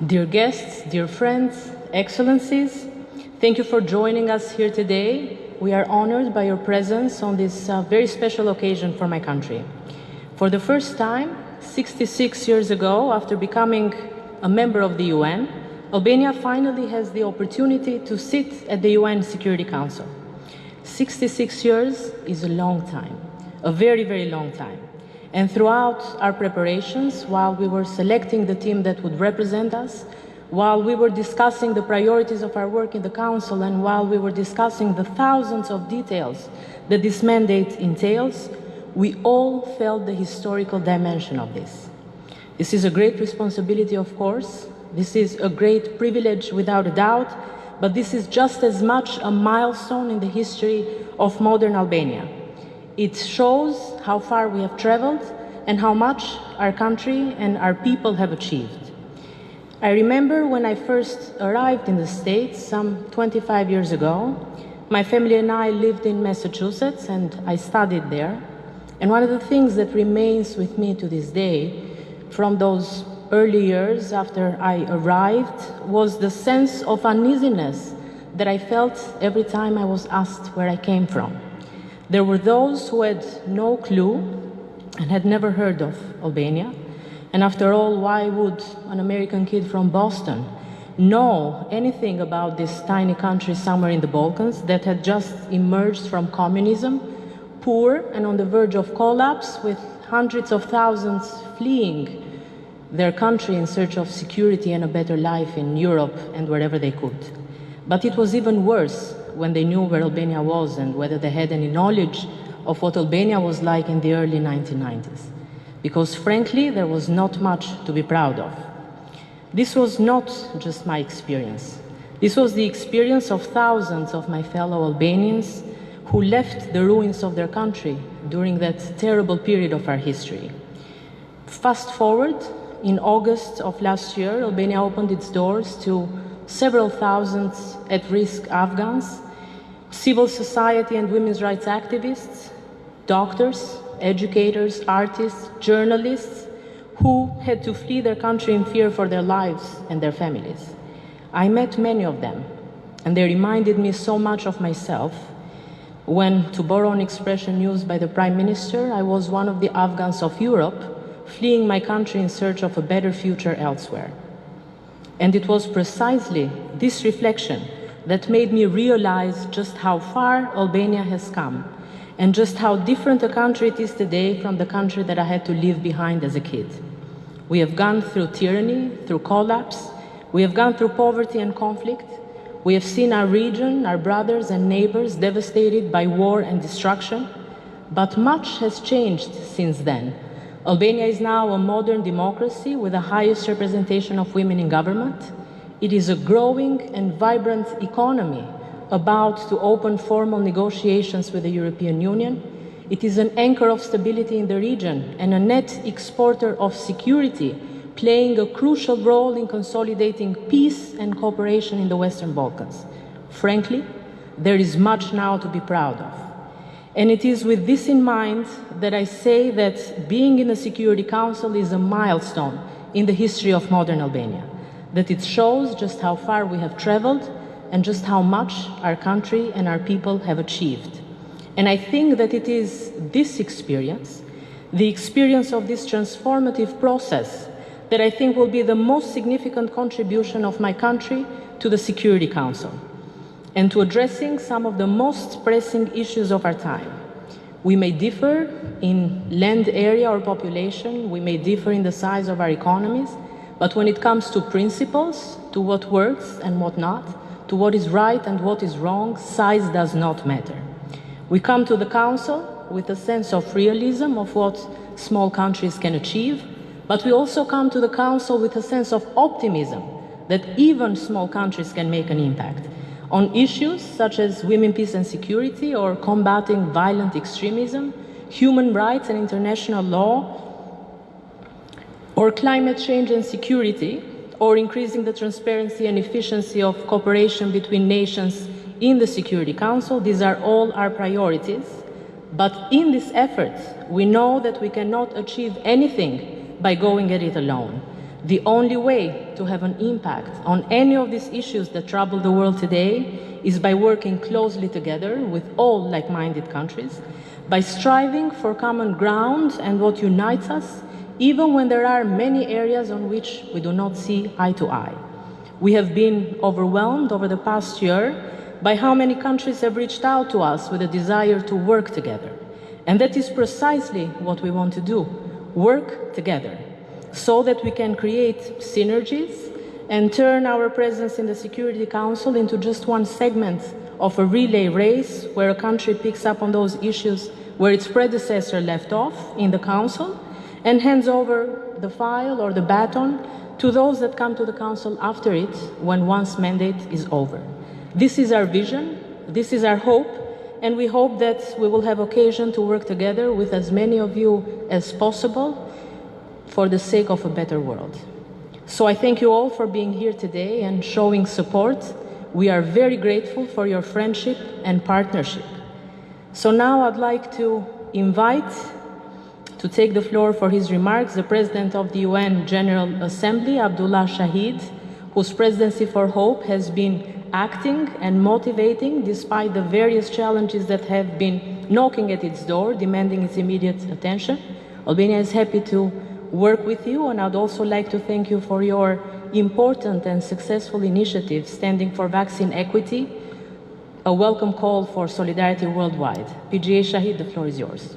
Dear guests, dear friends, excellencies, thank you for joining us here today. We are honored by your presence on this very special occasion for my country. For the first time, 66 years ago, after becoming a member of the UN, Albania finally has the opportunity to sit at the UN Security Council. 66 years is a long time, a very, very long time. And throughout our preparations, while we were selecting the team that would represent us, while we were discussing the priorities of our work in the Council, and while we were discussing the thousands of details that this mandate entails, we all felt the historical dimension of this. This is a great responsibility, of course. This is a great privilege, without a doubt, but this is just as much a milestone in the history of modern Albania. It shows how far we have traveled and how much our country and our people have achieved. I remember when I first arrived in the States some 25 years ago, my family and I lived in Massachusetts and I studied there. And one of the things that remains with me to this day from those early years after I arrived was the sense of uneasiness that I felt every time I was asked where I came from. There were those who had no clue and had never heard of Albania. And after all, why would an American kid from Boston know anything about this tiny country somewhere in the Balkans that had just emerged from communism, poor and on the verge of collapse, with hundreds of thousands fleeing their country in search of security and a better life in Europe and wherever they could. But it was even worse when they knew where Albania was and whether they had any knowledge of what Albania was like in the early 1990s. Because frankly, there was not much to be proud of. This was not just my experience. This was the experience of thousands of my fellow Albanians who left the ruins of their country during that terrible period of our history. Fast forward, in August of last year, Albania opened its doors to several thousands at-risk Afghans, civil society and women's rights activists, doctors, educators, artists, journalists who had to flee their country in fear for their lives and their families. I met many of them, and they reminded me so much of myself when, to borrow an expression used by the Prime Minister, I was one of the Afghans of Europe fleeing my country in search of a better future elsewhere. And it was precisely this reflection that made me realize just how far Albania has come and just how different a country it is today from the country that I had to leave behind as a kid. We have gone through tyranny, through collapse. We have gone through poverty and conflict. We have seen our region, our brothers and neighbors devastated by war and destruction. But much has changed since then. Albania is now a modern democracy with the highest representation of women in government. It is a growing and vibrant economy about to open formal negotiations with the European Union. It is an anchor of stability in the region and a net exporter of security, playing a crucial role in consolidating peace and cooperation in the Western Balkans. Frankly, there is much now to be proud of. And it is with this in mind that I say that being in the Security Council is a milestone in the history of modern Albania, that it shows just how far we have traveled and just how much our country and our people have achieved. And I think that it is this experience, the experience of this transformative process, that I think will be the most significant contribution of my country to the Security Council and to addressing some of the most pressing issues of our time. We may differ in land area or population, we may differ in the size of our economies, but when it comes to principles, to what works and what not, to what is right and what is wrong, size does not matter. We come to the Council with a sense of realism of what small countries can achieve, but we also come to the Council with a sense of optimism that even small countries can make an impact on issues such as women, peace and security, or combating violent extremism, human rights and international law, or climate change and security, or increasing the transparency and efficiency of cooperation between nations in the Security Council. These are all our priorities. But in this effort, we know that we cannot achieve anything by going at it alone. The only way to have an impact on any of these issues that trouble the world today is by working closely together with all like-minded countries, by striving for common ground and what unites us, even when there are many areas on which we do not see eye to eye. We have been overwhelmed over the past year by how many countries have reached out to us with a desire to work together. And that is precisely what we want to do, work together, so that we can create synergies and turn our presence in the Security Council into just one segment of a relay race where a country picks up on those issues where its predecessor left off in the Council and hands over the file or the baton to those that come to the Council after it when one's mandate is over. This is our vision, this is our hope, and we hope that we will have occasion to work together with as many of you as possible for the sake of a better world. So I thank you all for being here today and showing support. We are very grateful for your friendship and partnership. So now I'd like to invite to take the floor for his remarks the President of the UN General Assembly, Abdullah Shahid, whose presidency for hope has been acting and motivating despite the various challenges that have been knocking at its door, demanding its immediate attention. Albania is happy to work with you, and I'd also like to thank you for your important and successful initiative standing for vaccine equity, a welcome call for solidarity worldwide. PGA Shahid, the floor is yours.